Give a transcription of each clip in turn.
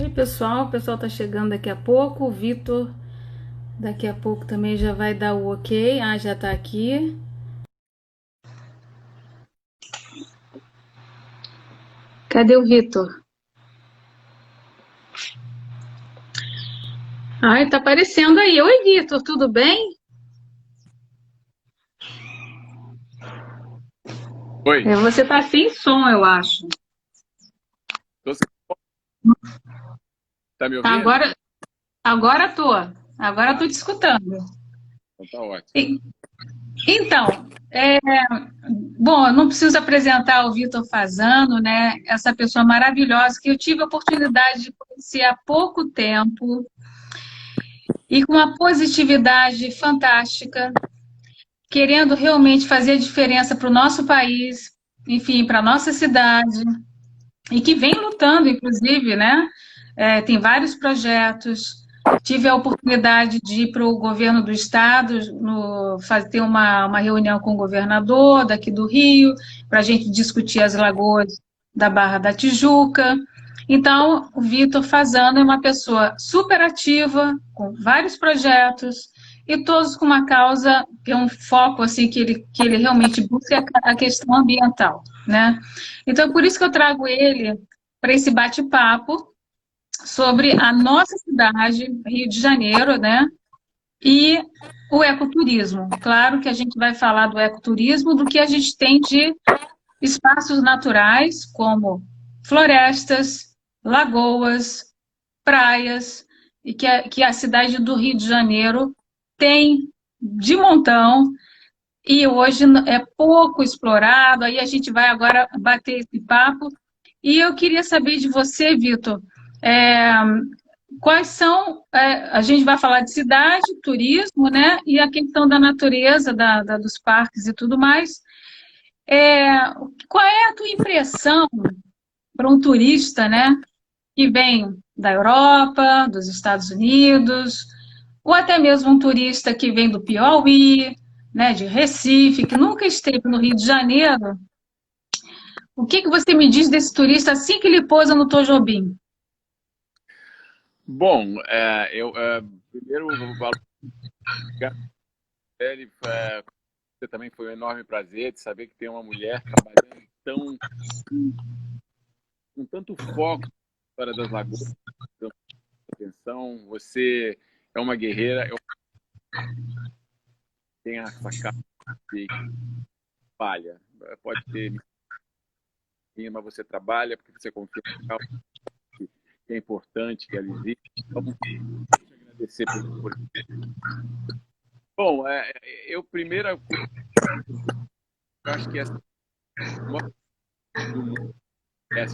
Oi, pessoal. O pessoal tá chegando daqui a pouco. O Vitor daqui a pouco também já vai dar o ok. Ah, já tá aqui. Cadê o Vitor? Ai, tá aparecendo aí. Oi, Vitor, tudo bem? Oi, Você tá sem som, eu acho. tô sem- tá me ouvindo? Agora, agora tô. Agora tô te escutando. Então tá ótimo. E- Então, bom, eu não preciso apresentar o Vitor Fasano, né? Essa pessoa maravilhosa que eu tive a oportunidade de conhecer há pouco tempo e com uma positividade fantástica, querendo realmente fazer a diferença para o nosso país, enfim, para a nossa cidade, e que vem lutando, inclusive, né? Tem vários projetos. Tive a oportunidade de ir para o governo do estado, ter uma reunião com o governador daqui do Rio, para a gente discutir as lagoas da Barra da Tijuca. Então, o Vitor Fasano é uma pessoa super ativa, com vários projetos, e todos com uma causa, que é um foco assim, que ele realmente busca a questão ambiental, né? Então, é por isso que eu trago ele para esse bate-papo sobre a nossa cidade, Rio de Janeiro, né? E o ecoturismo. Claro que a gente vai falar do ecoturismo, do que a gente tem de espaços naturais, como florestas, lagoas, praias, e que a cidade do Rio de Janeiro tem de montão, e hoje é pouco explorado. Aí a gente vai agora bater esse papo. E eu queria saber de você, Vitor, é, quais são. A gente vai falar de cidade, turismo, né? E a questão da natureza, dos parques e tudo mais. É, qual é a tua impressão para um turista, né? Que vem da Europa, dos Estados Unidos, ou até mesmo um turista que vem do Piauí, né, de Recife, que nunca esteve no Rio de Janeiro. O que você me diz desse turista assim que ele pousa no Tojobim? Bom, primeiro eu vou obrigado, ele, você também foi um enorme prazer de saber que tem uma mulher trabalhando com tanto foco na história das lagoas, dando atenção. Você é uma guerreira, eu tenho essa cara de falha. Pode ter mentira, mas você trabalha porque você confia na causa, que é importante que ela existe. Então, te agradecer por isso. Bom, eu primeiro eu acho que essa maior do mundo é a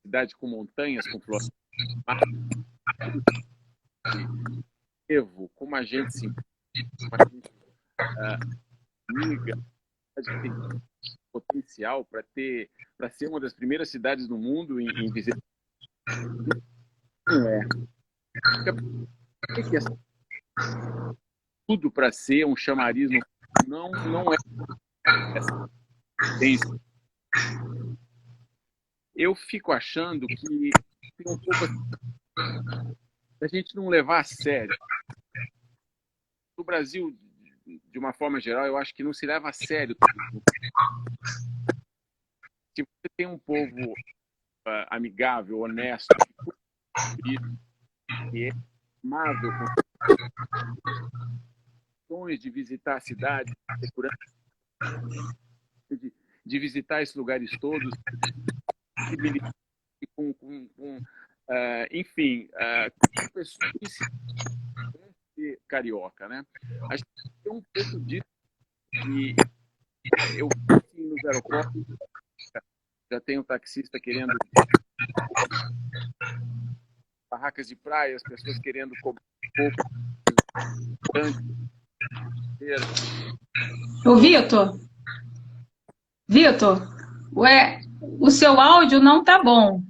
cidade com montanhas, com florestas, de Evo, como a gente se como a gente amiga, a cidade que tem potencial para ser uma das primeiras cidades do mundo em visitar. Não é. Que é tudo para ser um chamariz no não é essa tendência. Eu fico achando que tem um pouco assim, a gente não levar a sério. No Brasil, de uma forma geral, eu acho que não se leva a sério. Se você tem um povo amigável, honesto, que é amável, com condições de visitar a cidade, segurança, de visitar esses lugares todos, enfim, com pessoas que se conhecem carioca, né? A gente tem um pouco disso e eu assim, nos aeroportos já tem um taxista querendo barracas de praia, as pessoas querendo cobrar um pouco Ô, Vitor, o seu áudio não tá bom.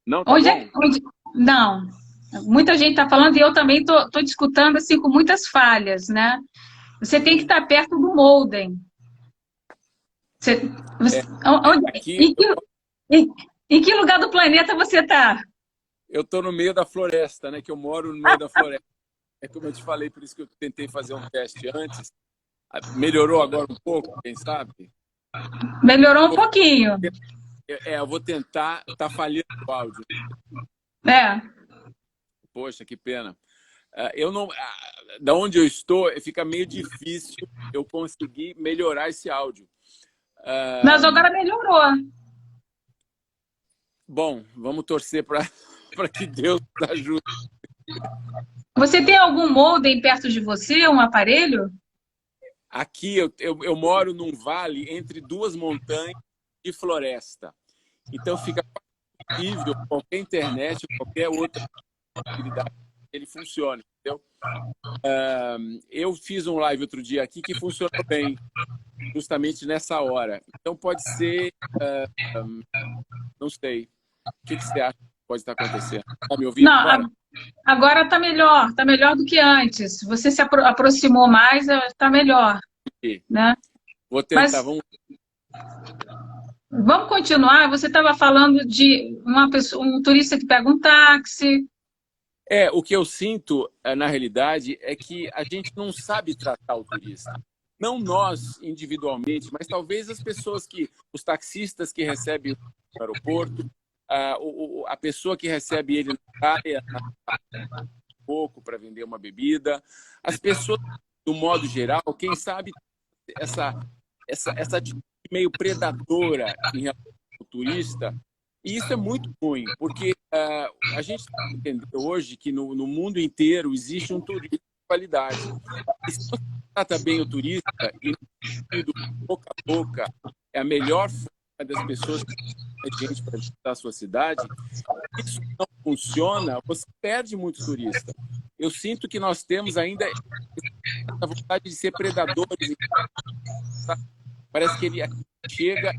não tá Onde é, bom? não, muita gente está falando e eu também tô te escutando assim com muitas falhas, né? Você tem que estar perto do modem. Você, É, onde, aqui em, que, em, Em que lugar do planeta você está? Eu estou no meio da floresta, né? Que eu moro no meio da floresta. É como eu te falei, por isso que eu tentei fazer um teste antes. Melhorou agora um pouco, quem sabe? Melhorou um pouquinho. Eu vou tentar. Tá falhando o áudio. É. Poxa, que pena. Eu não, da onde eu estou, fica meio difícil eu conseguir melhorar esse áudio. Mas agora melhorou. Bom, vamos torcer para que Deus nos ajude. Você tem algum modem perto de você, um aparelho? Aqui eu moro num vale entre duas montanhas e floresta. Então fica possível qualquer internet, qualquer outra possibilidade ele funcione, entendeu? Eu fiz um live outro dia aqui que funcionou bem, justamente nessa hora. Então pode ser, não sei. O que você acha que pode estar acontecendo? Está me ouvindo Não, agora? agora está melhor do que antes. Você se aproximou mais, está melhor, Aqui. né? Vou tentar, Mas vamos continuar. Você estava falando de uma pessoa, um turista que pega um táxi. O que eu sinto, na realidade, é que a gente não sabe tratar o turista. Não nós, individualmente, mas talvez as pessoas os taxistas que recebem no aeroporto, a pessoa que recebe ele na praia, um pouco para vender uma bebida, as pessoas, do modo geral, quem sabe essa atitude meio predadora em relação ao turista. E isso é muito ruim, porque a gente entende hoje que no mundo inteiro existe um turismo de qualidade. E se você trata bem o turista, e do boca a boca é a melhor forma das pessoas que gente para visitar a sua cidade, isso não funciona, você perde muitos turistas. Eu sinto que nós temos ainda essa vontade de ser predadores. Parece que ele chega,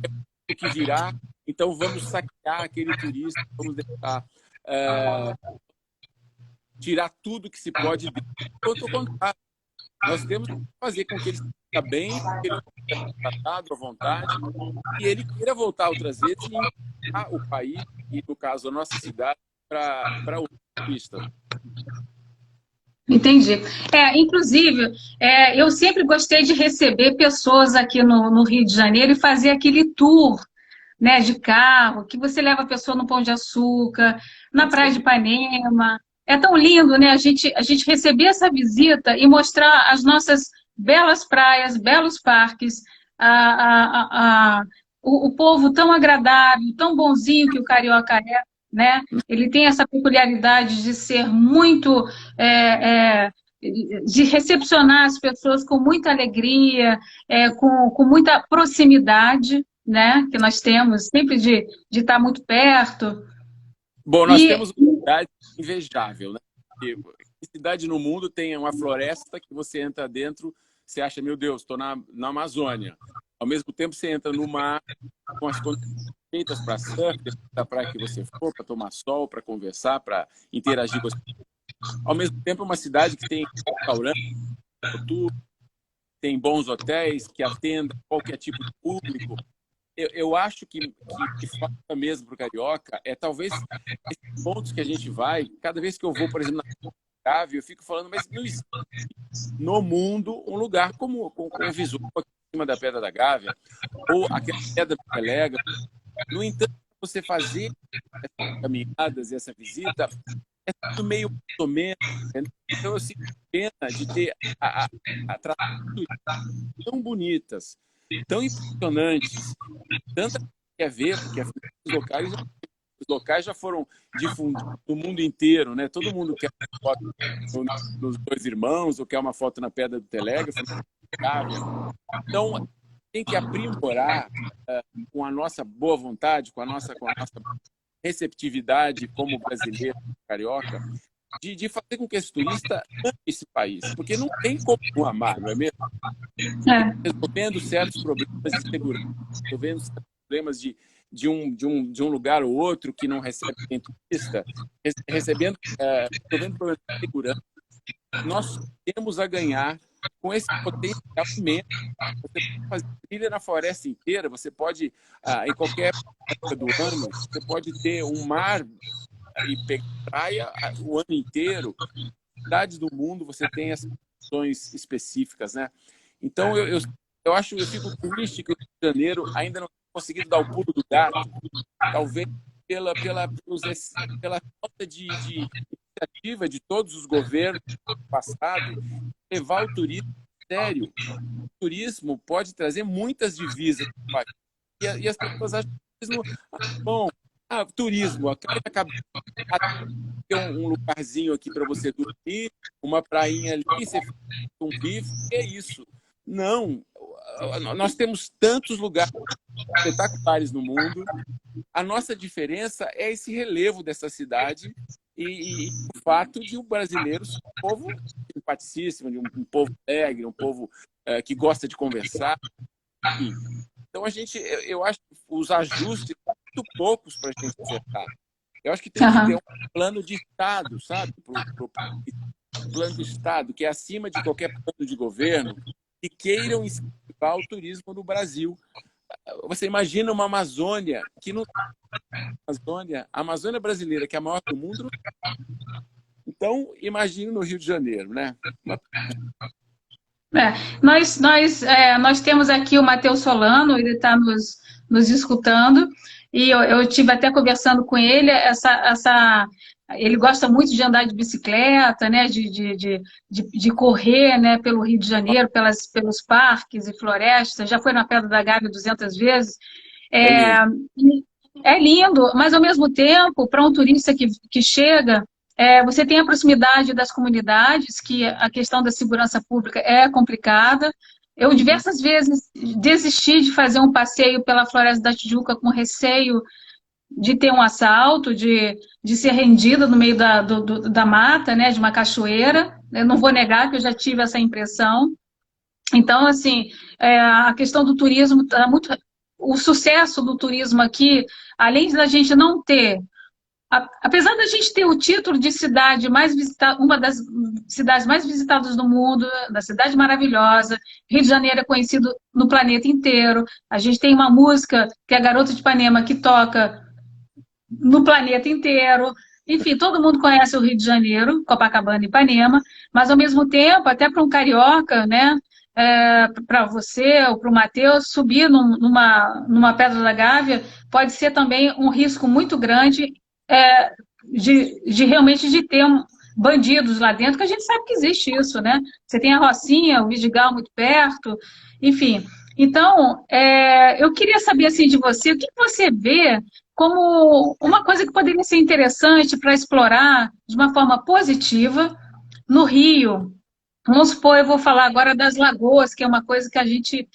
é o que virá, então vamos saquear aquele turista, vamos deixar, tirar tudo que se pode dele. Enquanto ao contrário, nós temos que fazer com que ele esteja bem, que ele seja tratado à vontade, e ele queira voltar outras vezes e enviar o país, e no caso a nossa cidade, para o turista. Entendi. Inclusive, eu sempre gostei de receber pessoas aqui no Rio de Janeiro e fazer aquele tour, né, de carro, que você leva a pessoa no Pão de Açúcar, na Praia de Ipanema. É tão lindo, né, a gente receber essa visita e mostrar as nossas belas praias, belos parques, o povo tão agradável, tão bonzinho que o carioca é, né? Ele tem essa peculiaridade de ser muito, de recepcionar as pessoas com muita alegria, com muita proximidade, né? Que nós temos sempre de estar muito perto. Bom, nós temos uma cidade invejável, né? Porque cidade no mundo tem uma floresta que você entra dentro, você acha, meu Deus, estou na Amazônia. Ao mesmo tempo, você entra no mar com as condições feitas para surf, da praia que você for, para tomar sol, para conversar, para interagir com as pessoas. Ao mesmo tempo, é uma cidade que tem restaurantes, tem bons hotéis que atendem qualquer tipo de público. Eu acho que falta mesmo para o carioca talvez esses pontos que a gente vai, cada vez que eu vou, por exemplo, na Gávea, eu fico falando, mas não existe no mundo um lugar com o visual aqui em cima da Pedra da Gávea, ou aquela Pedra do Telega. No entanto, você fazer essas caminhadas e essa visita é tudo meio mais ou menos. Então eu sinto pena de ter atrações tão bonitas, tão impressionantes, tanta gente quer ver, porque os locais já foram difundidos no mundo inteiro, né? Todo mundo quer uma foto nos Dois Irmãos, ou quer uma foto na Pedra do Telégrafo. Então, tem que aprimorar com a nossa boa vontade, com a nossa receptividade como brasileiro, carioca, de fazer com que esse turista ame esse país. Porque não tem como não amar, não é mesmo? Resolvendo certos problemas de segurança, resolvendo certos problemas de um lugar ou outro que não recebe quem turista, resolvendo problemas de segurança, nós temos a ganhar com esse potencial imenso. Você pode fazer trilha na floresta inteira, você pode, em qualquer época do ano, você pode ter um mar e pegar praia o ano inteiro. Cidades do mundo você tem essas opções específicas, né? Então eu fico triste que o Rio de Janeiro ainda não tenha conseguido dar o pulo do gato, talvez pela falta de iniciativa de todos os governos do passado, levar o turismo a sério. O turismo pode trazer muitas divisas para o país. E as pessoas acham que o turismo, bom, turismo, acaba ter um lugarzinho aqui para você dormir, uma prainha ali, você faz um bife, é isso. Não, nós temos tantos lugares espetaculares no mundo. A nossa diferença é esse relevo dessa cidade e o fato de o brasileiro ser um povo simpaticíssimo, de um povo alegre, um povo que gosta de conversar. Enfim. Então, eu acho que os ajustes são muito poucos para a gente acertar. Eu acho que tem que ter um plano de Estado, sabe? Plano de Estado, que é acima de qualquer plano de governo, que queiram incentivar o turismo no Brasil. Você imagina uma Amazônia, a Amazônia brasileira, que é a maior do mundo. Então, imagine no Rio de Janeiro, né? Nós temos aqui o Matheus Solano, ele está nos escutando, e eu tive até conversando com ele, ele gosta muito de andar de bicicleta, né, de correr, né, pelo Rio de Janeiro, pelos parques e florestas, já foi na Pedra da Gávea 200 vezes. É lindo, mas ao mesmo tempo, para um turista que chega, você tem a proximidade das comunidades, que a questão da segurança pública é complicada. Eu diversas vezes desisti de fazer um passeio pela Floresta da Tijuca com receio de ter um assalto, de ser rendida no meio da mata, né, de uma cachoeira. Eu não vou negar que eu já tive essa impressão. Então, assim, a questão do turismo está muito... O sucesso do turismo aqui, além da gente não ter... Apesar da gente ter o título de cidade mais visitada, uma das cidades mais visitadas do mundo, da cidade maravilhosa, Rio de Janeiro é conhecido no planeta inteiro, a gente tem uma música que é a Garota de Ipanema, que toca no planeta inteiro, enfim, todo mundo conhece o Rio de Janeiro, Copacabana e Ipanema, mas ao mesmo tempo, até para um carioca, né, para você ou para o Matheus, subir numa Pedra da Gávea pode ser também um risco muito grande realmente de ter bandidos lá dentro, que a gente sabe que existe isso, né? Você tem a Rocinha, o Vidigal muito perto, enfim. Então, eu queria saber assim, de você, o que você vê como uma coisa que poderia ser interessante para explorar de uma forma positiva no Rio. Vamos supor, eu vou falar agora das lagoas, que é uma coisa que a gente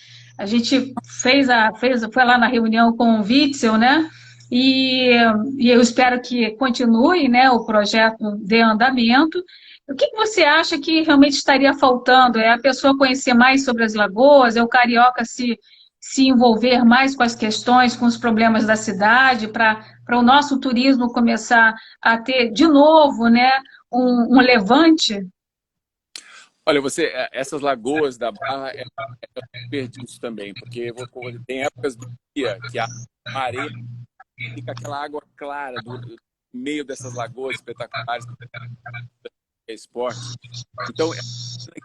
foi lá na reunião com o Witzel, né? E eu espero que continue, né, o projeto de andamento. O que você acha que realmente estaria faltando? É a pessoa conhecer mais sobre as lagoas? É o carioca se envolver mais com as questões, com os problemas da cidade, para o nosso turismo começar a ter, de novo, né, um levante? Olha, essas lagoas da Barra é desperdício também, porque tem épocas do dia que a areia fica aquela água clara do meio dessas lagoas espetaculares, esporte. Então,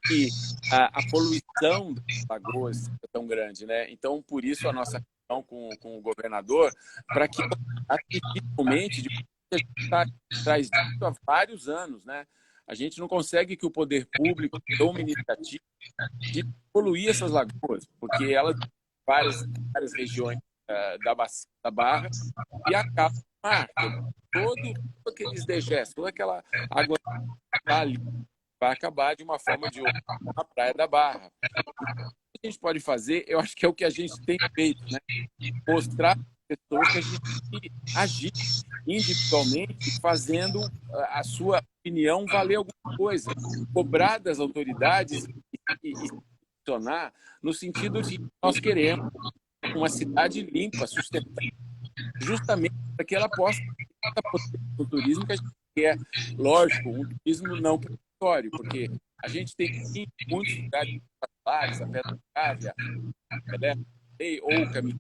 que a poluição das lagoas é tão grande, né? Então, por isso a nossa reunião com o governador, para que ativamente a gente está atrás disso há vários anos, né? A gente não consegue que o poder público tome iniciativa de poluir essas lagoas, porque elas várias regiões da bacia da Barra e acabam no mar. Todo aqueles dejetos, toda aquela água ali vai acabar de uma forma ou de outra na Praia da Barra. O que a gente pode fazer, eu acho que é o que a gente tem feito, né? Mostrar às pessoas que a gente tem que agir individualmente, fazendo a sua opinião valer alguma coisa, cobrar das autoridades e funcionar no sentido de que nós queremos uma cidade limpa, sustentável, justamente para que ela possa ter o turismo que a gente quer. Lógico, um turismo não predatório, porque A gente tem sim, muitos lugares particulares, a Pedra da Gávea, ou o caminho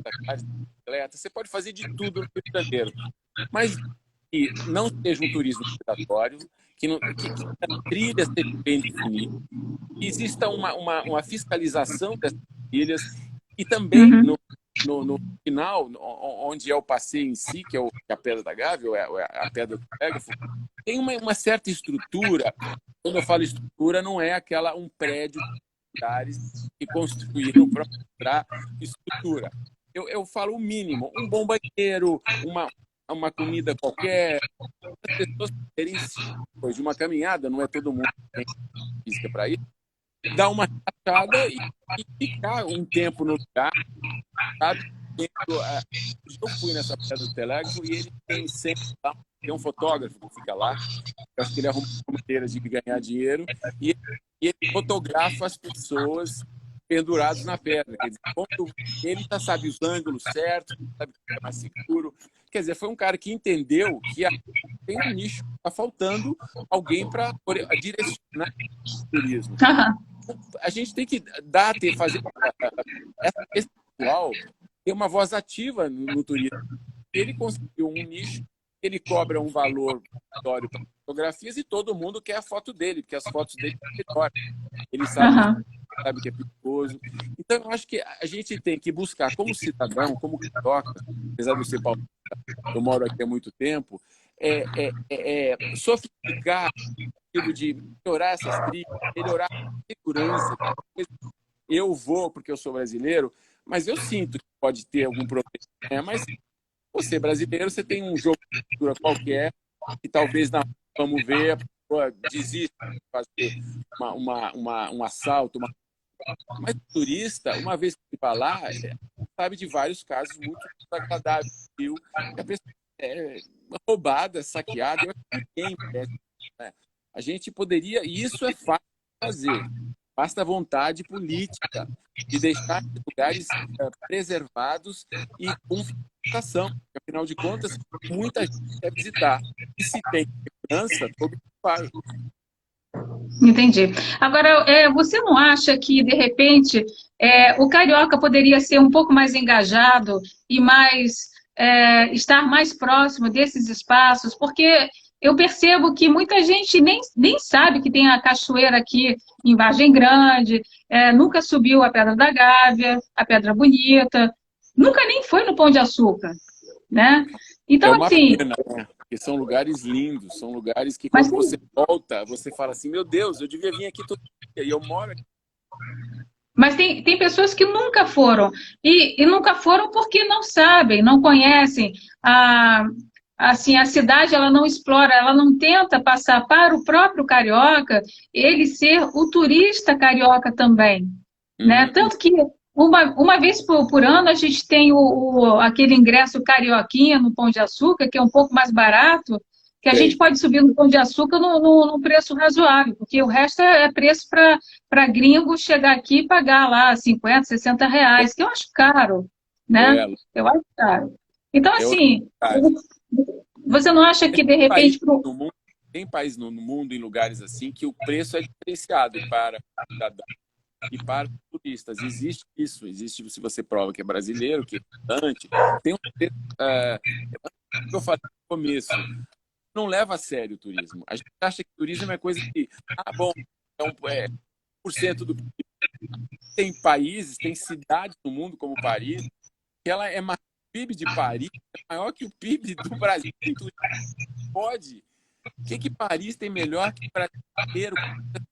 da bicicleta. Você pode fazer de tudo no Rio de Janeiro, mas que não seja um turismo predatório, que a trilha seja bem definida, que exista uma fiscalização dessas trilhas e também Uhum. no final, onde é o passeio em si, que é a Pedra da Gávea, ou a Pedra do Telégrafo, tem uma certa estrutura. Quando eu falo estrutura, não é um prédio de militares que construíram para mostrar estrutura. Eu falo o mínimo, um bom banheiro, uma comida qualquer, as pessoas terem depois de uma caminhada, não é todo mundo que tem física para ir, dar uma relaxada e ficar um tempo no lugar, sabe? Eu fui nessa Pedra do Telégrafo e ele tem sempre lá, tem um fotógrafo que fica lá, eu acho que ele arruma maneiras de ganhar dinheiro, e ele fotografa as pessoas pendurados na pedra. Quer dizer, quando ele já sabe os ângulos certos, sabe que é mais seguro. Quer dizer, foi um cara que entendeu que tem um nicho, está faltando alguém para direcionar o turismo. A gente tem que fazer esse pessoal ter uma voz ativa no turismo. Ele conseguiu um nicho, ele cobra um valor para fotografias e todo mundo quer a foto dele, porque as fotos dele são melhores. Ele sabe que é perigoso. Então, eu acho que a gente tem que buscar, como cidadão, como carioca, apesar de eu ser paulista, eu moro aqui há muito tempo, sofisticar de melhorar essas trilhas, melhorar a segurança. Eu vou porque eu sou brasileiro, mas eu sinto que pode ter algum problema. Mas você brasileiro, você tem um jogo de cultura qualquer que talvez vamos ver, a pessoa desista de fazer um assalto. Mas o turista, uma vez que vai lá, sabe de vários casos muito desagradáveis, que a pessoa é roubada, saqueada, ninguém merece, né? A gente poderia, e isso é fácil de fazer, basta vontade política de deixar esses lugares preservados e com fiscalização. Afinal de contas, muita gente quer visitar. E se tem segurança, todo mundo vai. Entendi. Agora, você não acha que, de repente, o carioca poderia ser um pouco mais engajado e estar mais próximo desses espaços? Porque eu percebo que muita gente nem sabe que tem a cachoeira aqui em Vargem Grande, nunca subiu a Pedra da Gávea, a Pedra Bonita, nunca nem foi no Pão de Açúcar, né? É Então, uma assim, pena, né? Porque são lugares lindos, são lugares que mas quando você volta, você fala assim, meu Deus, eu devia vir aqui todo dia, e eu moro aqui. Mas tem pessoas que nunca foram, e nunca foram porque não sabem, não conhecem. Assim, a cidade ela não explora, ela não tenta passar para o próprio carioca ele ser o turista carioca também. Né? Uhum. Tanto que uma vez por ano a gente tem aquele ingresso carioquinha no Pão de Açúcar, que é um pouco mais barato, que a gente Sei. pode subir no Pão de Açúcar no preço razoável, porque o resto é preço para gringo chegar aqui e pagar lá 50, 60 reais, que eu acho caro, né? É, Eu acho caro. Então, é outra assim, cidade. você não acha que, de País repente, no mundo, tem país no mundo, em lugares assim, que o preço é diferenciado para cidadão e para os turistas. Existe isso, existe se você prova que é brasileiro, que é estudante, tem um preço, que eu falei no começo, não leva a sério o turismo. A gente acha que turismo é coisa que, bom, então é 1% do PIB. Tem países, tem cidades no mundo como Paris, que ela é mais, o PIB de Paris é maior que o PIB do Brasil. Pode. O que Paris tem melhor que o Brasil inteiro, com tanta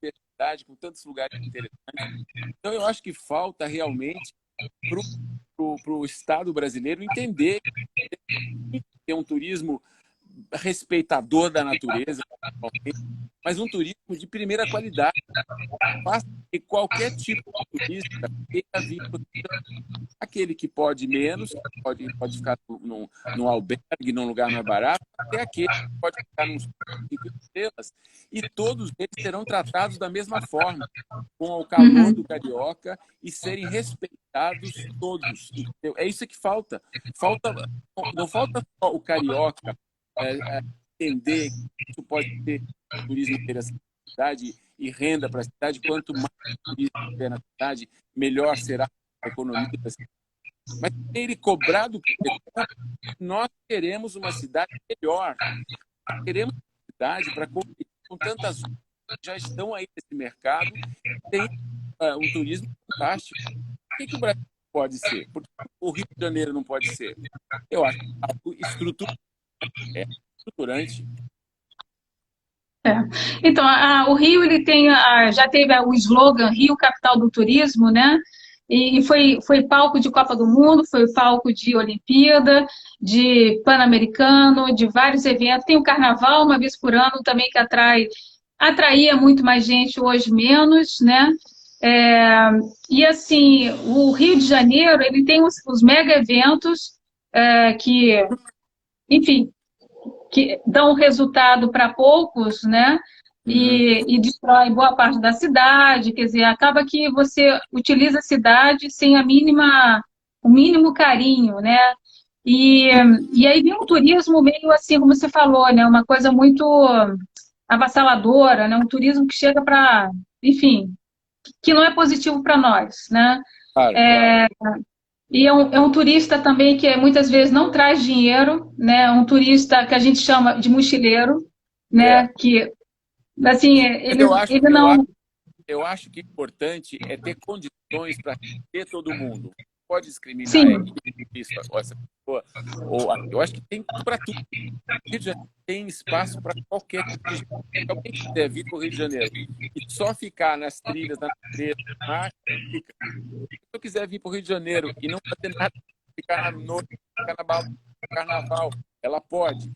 diversidade, com tantos lugares interessantes? Então, eu acho que falta realmente para o Estado brasileiro entender que tem um turismo respeitador da natureza, mas um turismo de primeira qualidade. Faça que qualquer tipo de turista tenha vindo, aquele que pode menos, que pode ficar num albergue, num lugar mais barato, até aquele que pode ficar num 5 estrelas, e todos eles serão tratados da mesma forma, com o calor do carioca e serem respeitados todos. Entendeu? É isso que falta. Não falta só o carioca entender que isso pode ser turismo interessante. cidade e renda para a cidade. Quanto mais turismo tiver na cidade, melhor será a economia da cidade. Mas ele cobrar do prefeito, nós queremos uma cidade melhor. Nós queremos uma cidade para competir com tantas outras que já estão aí nesse mercado, tem um turismo fantástico. Por que o Brasil pode ser? Por que o Rio de Janeiro não pode ser? Eu acho que algo estruturante. Então, o Rio ele tem, já teve o slogan Rio, capital do turismo, né? E foi palco de Copa do Mundo, foi palco de Olimpíada, de Pan-Americano, de vários eventos. Tem o Carnaval, uma vez por ano, também que atraía muito mais gente, hoje menos, né? E assim, o Rio de Janeiro, ele tem os mega eventos que, enfim, que dão resultado para poucos, né? E destrói boa parte da cidade, quer dizer, acaba que você utiliza a cidade sem o mínimo carinho, né? E aí vem um turismo meio assim, como você falou, né? Uma coisa muito avassaladora, né? Um turismo que chega para, enfim, que não é positivo para nós, né? Claro. E é um turista também que muitas vezes não traz dinheiro, né? É um turista que a gente chama de mochileiro, né? Que, assim, ele não... Eu acho que o importante é ter condições para ter todo mundo. Não pode discriminar Sim. isso, essa pessoa. Eu acho que tem para tudo. O Rio de Janeiro tem espaço para qualquer tipo de gente. Se alguém quiser vir para o Rio de Janeiro e só ficar nas trilhas, na natureza, fica. Se eu quiser vir para o Rio de Janeiro e não fazer nada, ficar na noite, ficar na balada, no carnaval, ela pode.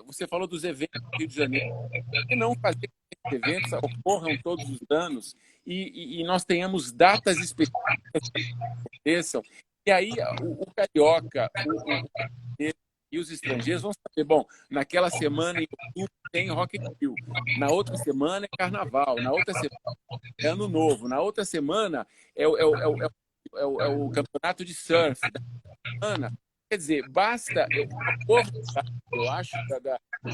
Você falou dos eventos do Rio de Janeiro. Por que não fazer que esses eventos ocorram todos os anos e nós tenhamos datas específicas que aconteçam? E aí o carioca, e os estrangeiros vão saber, bom, naquela semana em outubro tem Rock in Rio, na outra semana é Carnaval, na outra semana é Ano Novo, na outra semana é o campeonato de surf, da semana. Quer dizer, basta o povo, eu acho,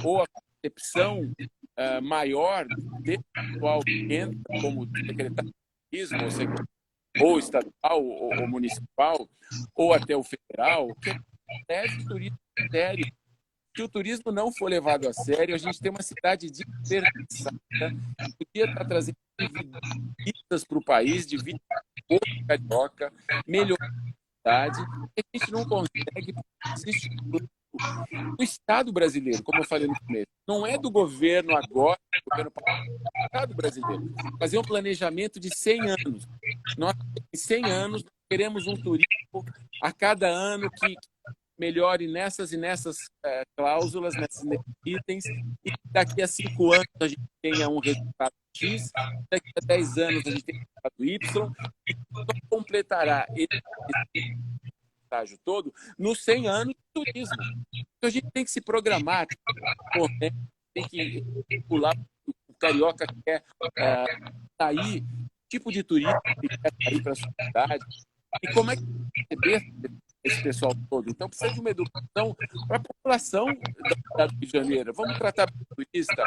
ou a percepção maior desse pessoal que entra como secretário de turismo, ou estadual, ou municipal, ou até o federal, que leve o turismo a sério. Se o turismo não for levado a sério, a gente tem uma cidade desperdiçada, que podia estar trazendo divisas para o país, divisas para o carioca, melhorar a cidade, e a gente não consegue, existe o Estado brasileiro, como eu falei no começo, não é do governo agora, do governo passado, é do Estado brasileiro, fazer um planejamento de 100 anos. Nós, em 100 anos, queremos um turismo a cada ano que melhore nessas e nessas cláusulas, nesses itens, e daqui a 5 anos a gente tenha um resultado X, daqui a 10 anos a gente tem um resultado Y, e só completará esse estágio todo nos 100 anos de turismo. Então a gente tem que se programar, tem que pular o carioca que quer sair, tipo de turismo que quer sair para a sua cidade, e como é que receber esse pessoal todo. Então precisa de uma educação para a população da cidade do Rio de Janeiro. Vamos tratar o turista.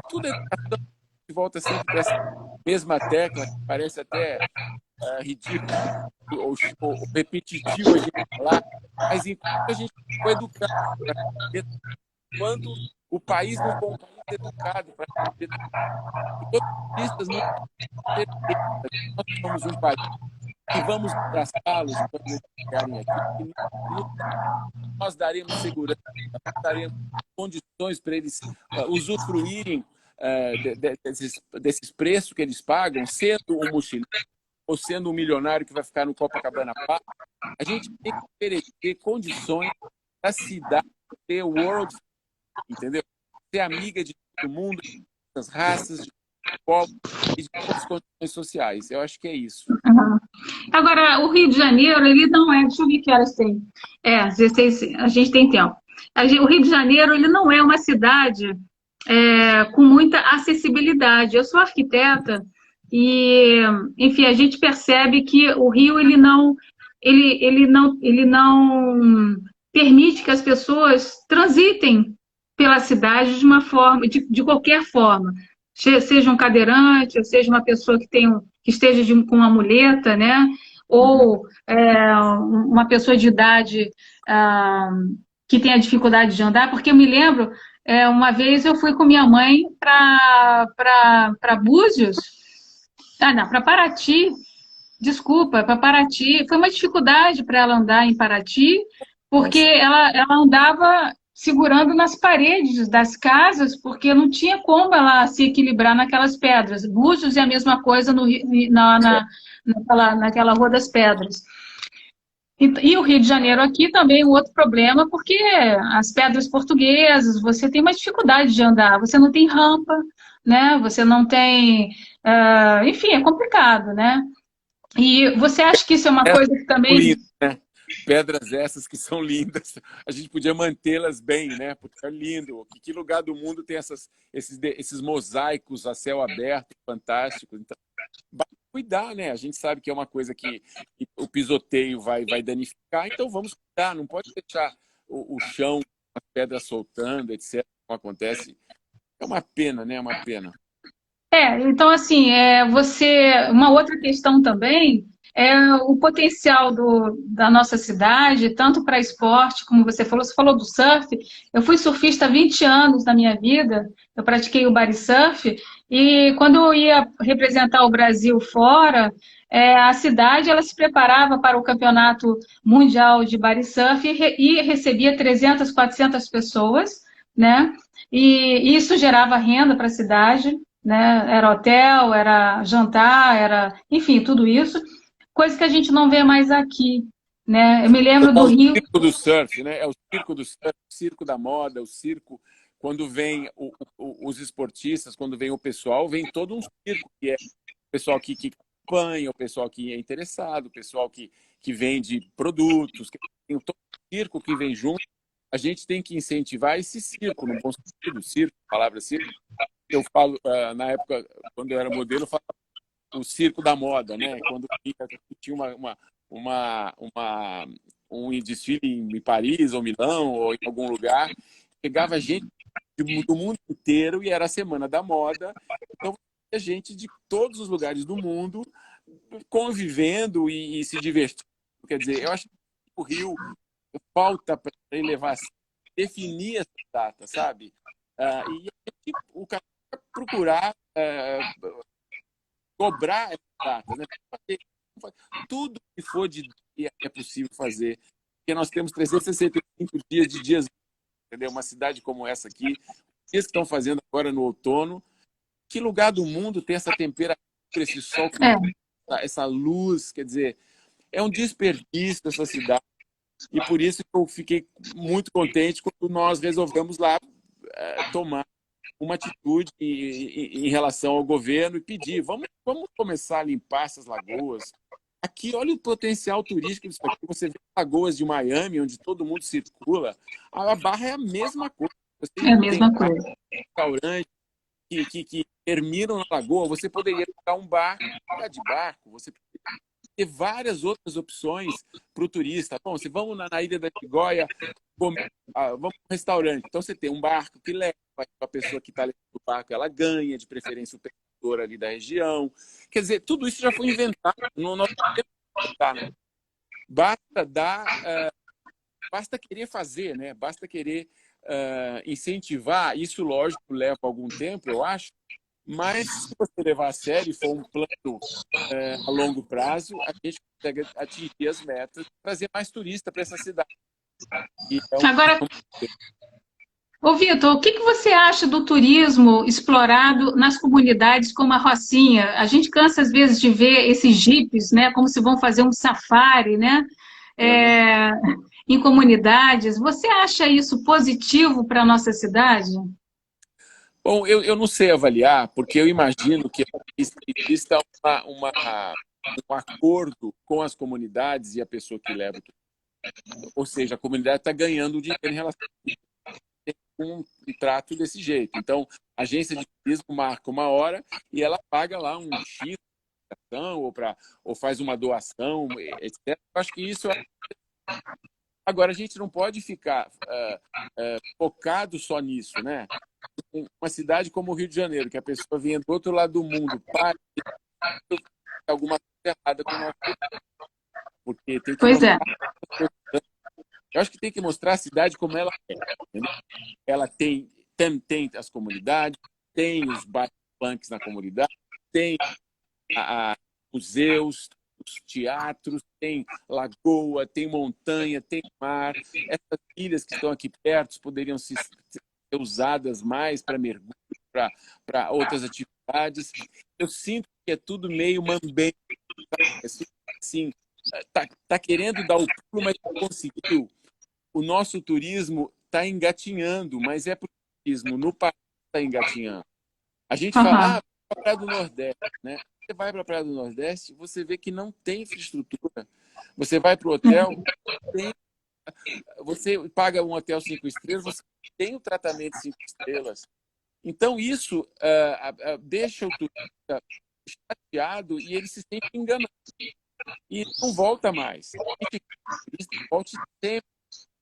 Tudo é educação, que volta sempre para essa mesma tecla, que parece até ridículo ou repetitivo a gente falar, mas enquanto a gente for educado, enquanto o país não for um país educado para os turistas não nós somos um país e vamos abraçá-los quando eles chegarem aqui, e nós daremos segurança, nós daremos condições para eles usufruírem desses preços que eles pagam, sendo um mochileiro ou sendo um milionário que vai ficar no Copacabana Park. A gente tem que oferecer condições da cidade ter world, entendeu? Ser amiga de todo mundo, das raças, de povos e de todas as condições sociais. Eu acho que é isso. Uhum. Agora, o Rio de Janeiro, ele não é... Deixa eu ver que horas tem. 16, a gente tem tempo. O Rio de Janeiro, ele não é uma cidade com muita acessibilidade. Eu sou arquiteta e, enfim, a gente percebe que o Rio, ele não permite que as pessoas transitem pela cidade de uma forma, de qualquer forma, seja um cadeirante, ou seja uma pessoa que esteja com uma muleta, né? Ou uma pessoa de idade que tenha dificuldade de andar, porque eu me lembro, uma vez eu fui com minha mãe para Búzios, não, para Paraty, desculpa, para Paraty. Foi uma dificuldade para ela andar em Paraty, porque Nossa. ela andava segurando nas paredes das casas, porque não tinha como ela se equilibrar naquelas pedras. Búzios é a mesma coisa naquela Rua das Pedras. E o Rio de Janeiro aqui também é um outro problema, porque as pedras portuguesas, você tem uma dificuldade de andar, você não tem rampa, né? Você não tem. Enfim, é complicado, né? E você acha que isso é uma Essas coisa que são também. lindas, né? Pedras essas que são lindas. A gente podia mantê-las bem, né? Porque é lindo. Que lugar do mundo tem esses mosaicos a céu aberto, fantásticos. Então, basta cuidar, né? A gente sabe que é uma coisa que o pisoteio vai danificar, então vamos cuidar. Não pode deixar o chão, as pedras soltando, etc. Como acontece. É uma pena, né? É uma pena. Então, assim, uma outra questão também é o potencial da nossa cidade, tanto para esporte, como você falou do surf. Eu fui surfista há 20 anos na minha vida, eu pratiquei o body surf, e quando eu ia representar o Brasil fora, a cidade ela se preparava para o campeonato mundial de body surf e recebia 300, 400 pessoas, né? E isso gerava renda para a cidade, né? Era hotel, era jantar, enfim, tudo isso, coisa que a gente não vê mais aqui, né? Eu me lembro É do o Rio. circo do surf, né? É o circo do surf, o circo da moda, o circo. Quando vem os esportistas, quando vem o pessoal, vem todo um circo, que é o pessoal que acompanha, o pessoal que é interessado, o pessoal que vende produtos, que tem todo um circo que vem junto. A gente tem que incentivar esse circo, no bom sentido, circo, a palavra circo. Eu falo, na época, quando eu era modelo, eu falava o circo da moda, né? Quando tinha um desfile em Paris ou Milão ou em algum lugar, chegava gente do mundo inteiro e era a semana da moda. Então, tinha gente de todos os lugares do mundo convivendo e se divertindo. Quer dizer, eu acho que o Rio falta para ele levar definir essa data, sabe? E o cara procurar cobrar essas datas, né? Tudo que for de dia é possível fazer, porque nós temos 365 dias de dias, entendeu? Uma cidade como essa aqui, dias que estão fazendo agora no outono, que lugar do mundo tem essa temperatura, esse sol, É, essa luz, quer dizer, é um desperdício essa cidade. E por isso eu fiquei muito contente quando nós resolvemos lá tomar uma atitude em relação ao governo e pedir, vamos começar a limpar essas lagoas. Aqui, olha o potencial turístico disso aqui. Você vê lagoas de Miami, onde todo mundo circula, a Barra é a mesma coisa. Você é a tem mesma coisa. restaurantes que terminam na lagoa, você poderia pegar um barco, ficar de barco, você poderia ter várias outras opções para o turista. Bom, se vamos na Ilha da Tigoia, vamos para um restaurante. Então, você tem um barco que leva a pessoa que está levando o barco, ela ganha, de preferência o pescador ali da região. Quer dizer, tudo isso já foi inventado. Nós não temos que inventar, né? Basta basta querer fazer, né? Basta querer incentivar. Isso, lógico, leva algum tempo, eu acho, mas se você levar a sério e for um plano a longo prazo, a gente consegue atingir as metas, trazer mais turista para essa cidade. E Agora, ô Vitor, o que que você acha do turismo explorado nas comunidades como a Rocinha? A gente cansa às vezes de ver esses jipes, né, como se vão fazer um safari, né, uhum. é, em comunidades. Você acha isso positivo para a nossa cidade? Bom, eu não sei avaliar, porque eu imagino que exista um acordo com as comunidades e a pessoa que leva o turismo. Ou seja, a comunidade está ganhando dinheiro em relação a um trato desse jeito. Então, a agência de turismo marca uma hora e ela paga lá um X ou faz uma doação, etc. Eu acho que isso Agora, a gente não pode ficar focado só nisso, né? Uma cidade como o Rio de Janeiro, que a pessoa vinha do outro lado do mundo, para alguma coisa errada com o nosso, porque tem que Pois é. mostrar. Eu acho que tem que mostrar a cidade como ela é. Entendeu? Ela tem as comunidades, tem os bairros punks na comunidade, tem a museus, os teatros, tem lagoa, tem montanha, tem mar. Essas ilhas que estão aqui perto poderiam ser usadas mais para mergulho, para outras atividades. Eu sinto que é tudo meio mambembe, assim, tá querendo dar o pulo, mas não conseguiu. O nosso turismo está engatinhando, mas é para o turismo no país está engatinhando. A gente fala, Aham. para a Praia do Nordeste, né? Você vai para a Praia do Nordeste, você vê que não tem infraestrutura. Você vai para o hotel, você paga um hotel 5 estrelas, você tem o tratamento 5 estrelas. Então, isso deixa o turista chateado e ele se sente enganado. E não volta mais. A gente quer que o turista volte sempre,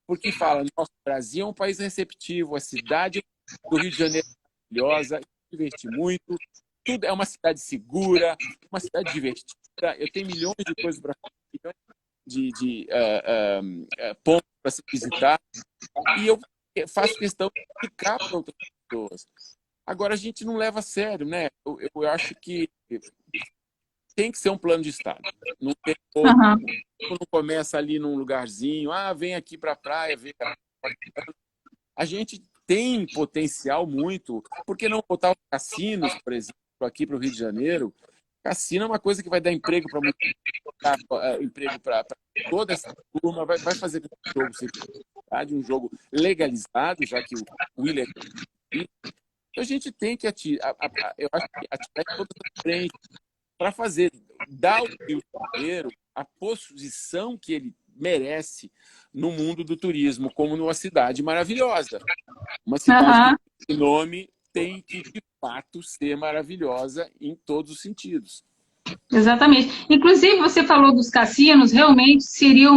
porque fala, nosso Brasil é um país receptivo, a cidade do Rio de Janeiro é maravilhosa, eu diverti muito, tudo é uma cidade segura, uma cidade divertida, eu tenho milhões de coisas para fazer, milhões de pontos para se visitar, e eu faço questão de ficar para outras pessoas. Agora, a gente não leva a sério, né? Eu acho que tem que ser um plano de Estado. Não tem como, Aham. não começa ali num lugarzinho, vem aqui para a praia, vem. A gente tem potencial muito. Por que não botar os cassinos, por exemplo, aqui para o Rio de Janeiro? Cassino é uma coisa que vai dar emprego para emprego para toda essa turma, vai fazer com que o jogo seja um jogo legalizado, já que o ilegal. Então, a gente tem que eu acho que atirar em todas as frentes para fazer, dar ao Rio de Janeiro a posição que ele merece no mundo do turismo, como numa cidade maravilhosa. Uma cidade que Aham. tem nome tem que, de fato, ser maravilhosa em todos os sentidos. Exatamente. Inclusive, você falou dos cassinos, realmente seria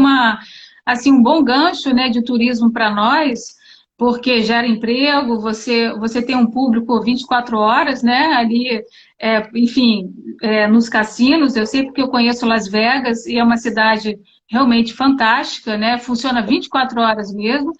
assim, um bom gancho, né, de turismo para nós, porque gera emprego, você tem um público 24 horas, né, ali, enfim, nos cassinos. Eu sei porque eu conheço Las Vegas e é uma cidade realmente fantástica, né, funciona 24 horas mesmo.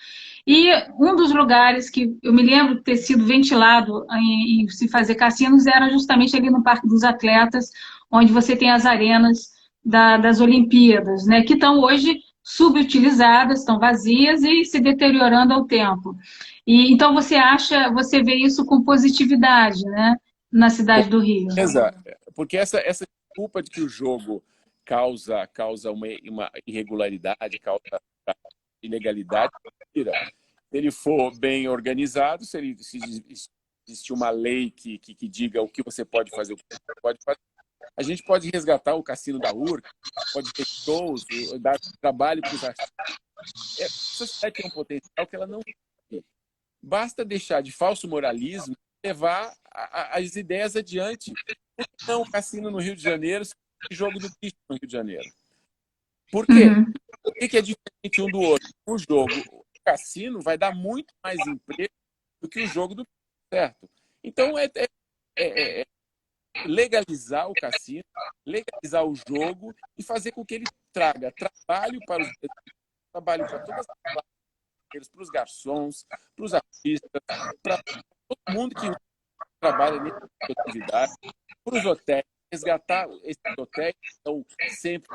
E um dos lugares que eu me lembro de ter sido ventilado em se fazer cassinos era justamente ali no Parque dos Atletas, onde você tem as arenas das Olimpíadas, né, que estão hoje subutilizadas, estão vazias e se deteriorando ao tempo. E então você vê isso com positividade, né, na cidade do Rio. Exato. Porque essa desculpa de que o jogo causa uma irregularidade, causa ilegalidade, mentira. Se ele for bem organizado, se existe uma lei que diga o que você pode fazer, o que você pode fazer, a gente pode resgatar o cassino da Urca, pode ter shows, dar trabalho para os artistas. Essa cidade tem um potencial que ela não tem. Basta deixar de falso moralismo e levar as ideias adiante. Por que não o cassino no Rio de Janeiro, e jogo do bicho no Rio de Janeiro? Por quê? Uhum. O que é diferente um do outro? O cassino vai dar muito mais emprego do que o jogo do bicho, certo? Então, é legalizar o cassino, legalizar o jogo e fazer com que ele traga trabalho para trabalho para todas as classes, para os garçons, para os artistas, para todo mundo que trabalha nessa atividade, para os hotéis, resgatar esses hotéis que estão sempre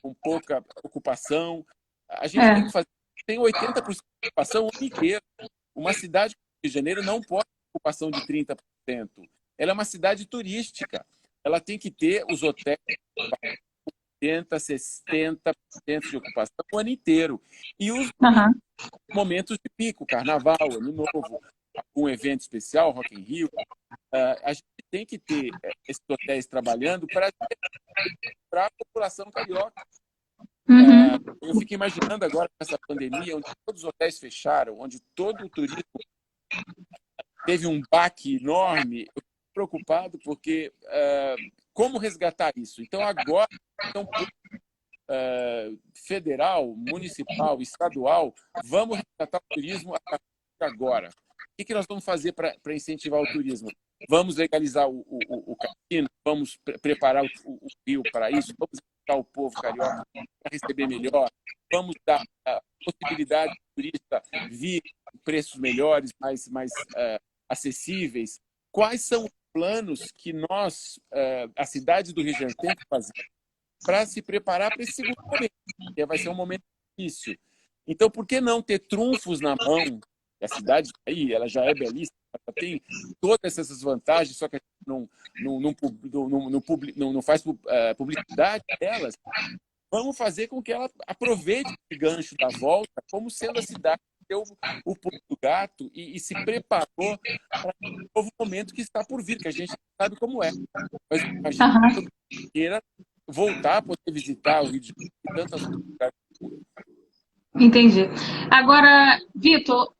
com pouca ocupação. A gente tem que fazer, tem 80% de ocupação o ano inteiro. Uma cidade como Rio de Janeiro não pode ter ocupação de 30%. Ela é uma cidade turística. Ela tem que ter os hotéis 80%, 60% de ocupação o ano inteiro. E os Uhum. momentos de pico, carnaval, ano novo, algum evento especial, Rock in Rio, a gente tem que ter esses hotéis trabalhando para a população carioca. Uhum. Eu fico imaginando agora com essa pandemia, onde todos os hotéis fecharam, onde todo o turismo teve um baque enorme, eu fico preocupado porque como resgatar isso? Então agora estão federal, municipal, estadual, vamos resgatar o turismo agora. O que nós vamos fazer para incentivar o turismo? Vamos legalizar o cassino, vamos preparar o Rio para isso, vamos educar o povo carioca para receber melhor, vamos dar a possibilidade do turista vir com preços melhores, mais acessíveis. Quais são os planos que nós, a cidade do Rio de Janeiro, tem que fazer para se preparar para esse segundo momento, que vai ser um momento difícil? Então, por que não ter trunfos na mão? A cidade aí, ela já é belíssima, ela tem todas essas vantagens, só que a gente não faz publicidade delas. Vamos fazer com que ela aproveite esse gancho da volta como sendo a cidade que deu o pulo do gato e se preparou para um novo momento que está por vir, que a gente não sabe como é. Mas imagina que queira voltar a poder visitar o Rio de Janeiro e tantas cidades. Entendi. Agora, Vitor,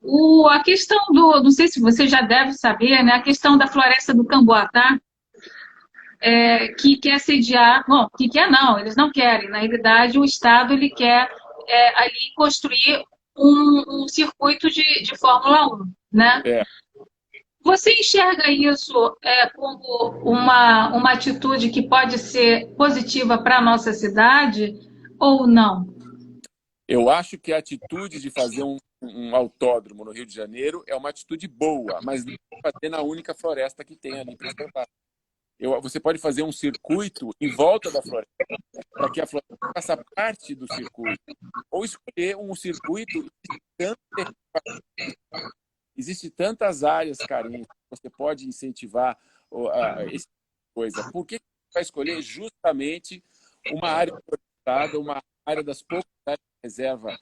a questão não sei se você já deve saber, né, a questão da floresta do Camboatá, que quer sediar, bom, que quer não, eles não querem, na realidade o Estado ele quer ali construir um circuito de Fórmula 1, né? Você enxerga isso como uma atitude que pode ser positiva para a nossa cidade ou não? Eu acho que a atitude de fazer um autódromo no Rio de Janeiro é uma atitude boa, mas não fazer na única floresta que tem ali para estar. Você pode fazer um circuito em volta da floresta, para que a floresta faça parte do circuito. Ou escolher um circuito. Existe tantas áreas carentes, você pode incentivar essa coisa. Por que você vai escolher justamente uma área florestada, uma área das poucas áreas de reserva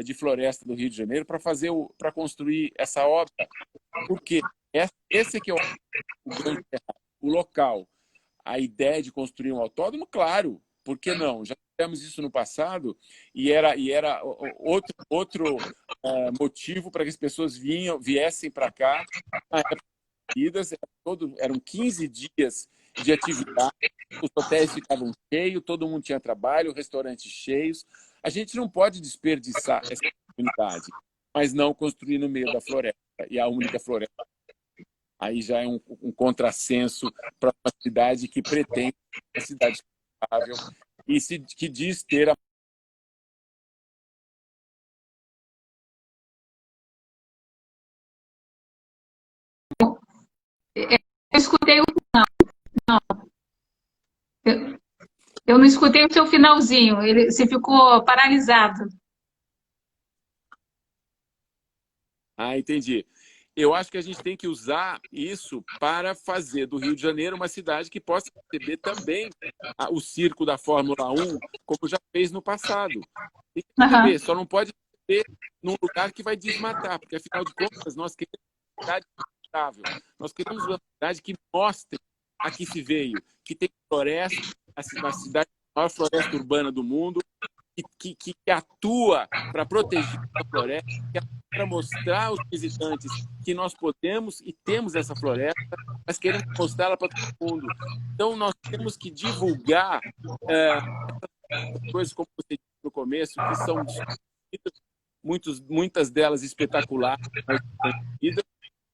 de floresta do Rio de Janeiro para construir essa obra? Porque esse que é o grande errado. O local, a ideia de construir um autódromo, claro, por que não? Já tivemos isso no passado e era outro motivo para que as pessoas viessem para cá. Na época eram 15 dias de atividade, os hotéis ficavam cheios, todo mundo tinha trabalho, restaurantes cheios. A gente não pode desperdiçar essa oportunidade, mas não construir no meio da floresta, e a única floresta. Aí já é um contrassenso para uma cidade que pretende uma cidade estável e que diz ter a... Eu escutei não. Eu não escutei o seu finalzinho, você ficou paralisado. Ah, entendi. Eu acho que a gente tem que usar isso para fazer do Rio de Janeiro uma cidade que possa receber também o circo da Fórmula 1, como já fez no passado. Tem que receber, só não pode receber num lugar que vai desmatar, porque, afinal de contas, nós queremos uma cidade estável. Nós queremos uma cidade que mostre a que se veio, que tem floresta, a cidade a maior floresta urbana do mundo, que atua para proteger a floresta, para mostrar aos visitantes que nós podemos e temos essa floresta, mas queremos mostrá-la para todo mundo. Então, nós temos que divulgar coisas, como você disse no começo, que são muitas delas espetaculares, mas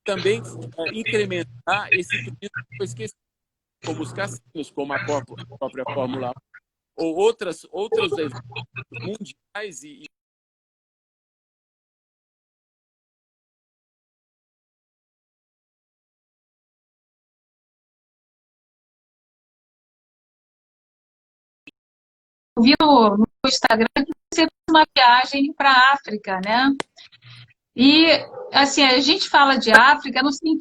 também incrementar esse turismo que foi esquecido, como os cassinos, como a própria Fórmula 1, ou outros eventos mundiais vi no Instagram que você fez uma viagem para a África, né? E, assim, a gente fala de África, não sei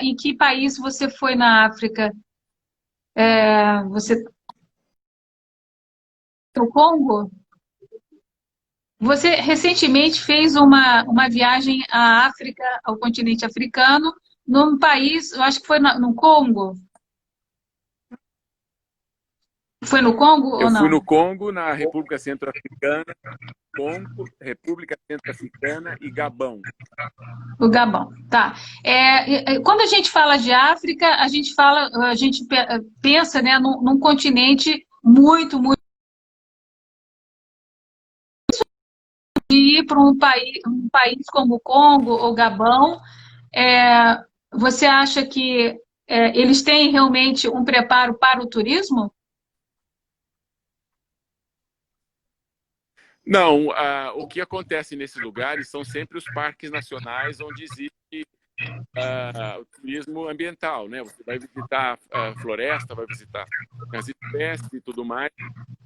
em que país você foi na África. Você no Congo? Você recentemente fez uma viagem à África, ao continente africano, num país, eu acho que foi no Congo. Foi no Congo ou não? Eu fui no Congo, na República Centro-Africana, Congo, República Centro-Africana e Gabão. O Gabão, tá. Quando a gente fala de África, a gente pensa, né, num continente muito, muito ir para um país como o Congo ou Gabão, você acha que eles têm realmente um preparo para o turismo? Não, o que acontece nesses lugares são sempre os parques nacionais onde existe o turismo ambiental, né? Você vai visitar a floresta, vai visitar as espécies e tudo mais.